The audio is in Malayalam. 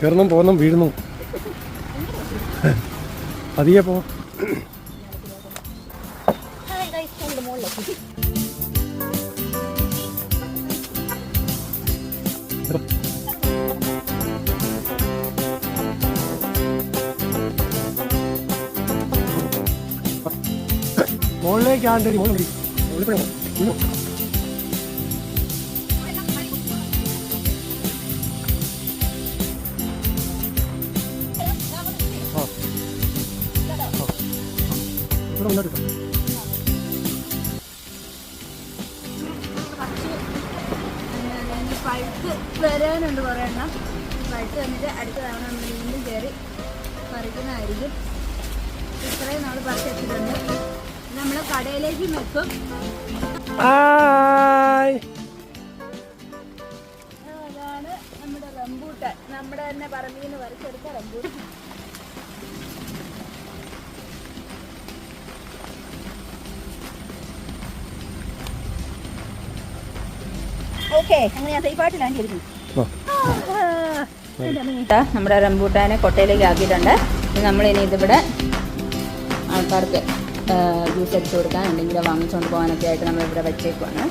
കയറണം പോകുന്നു വീഴുന്നു. പതിയെ പോ. മുകളിലേക്ക് ആണ്ടടി മുകളിൽ പഴുത്ത് വരാനുണ്ട് കുറേ എണ്ണം. പഴുത്ത് വന്നിട്ട് അടുത്ത തവണ നമ്മൾ വീണ്ടും കയറി പറിക്കുന്നതായിരിക്കും. ഇത്രയും നമ്മൾ പറിച്ചെടുത്തിട്ടുണ്ട്. നമ്മൾ കടയിലേക്ക് വെക്കും. അതാണ് നമ്മുടെ റംബൂട്ടാൻ, നമ്മുടെ തന്നെ പറമ്പിൽ നിന്ന് പറിച്ചെടുത്ത റംബൂട്ടാൻ. ഓക്കെ, അങ്ങനെ ഞാൻ സേഫായിട്ട് ലാൻഡ് ചെയ്തിരിക്കുന്നു. നമ്മുടെ റംബൂട്ടാനെ കൊട്ടയിലേക്ക് ആക്കിയിട്ടുണ്ട്. നമ്മളിനി ഇതിവിടെ ആൾക്കാർക്ക് ജ്യൂസ് അടിച്ചു കൊടുക്കാൻ അല്ലെങ്കിൽ വാങ്ങിച്ചുകൊണ്ട് പോകാനൊക്കെ ആയിട്ട് നമ്മളിവിടെ വെച്ചേക്കുവാണ്.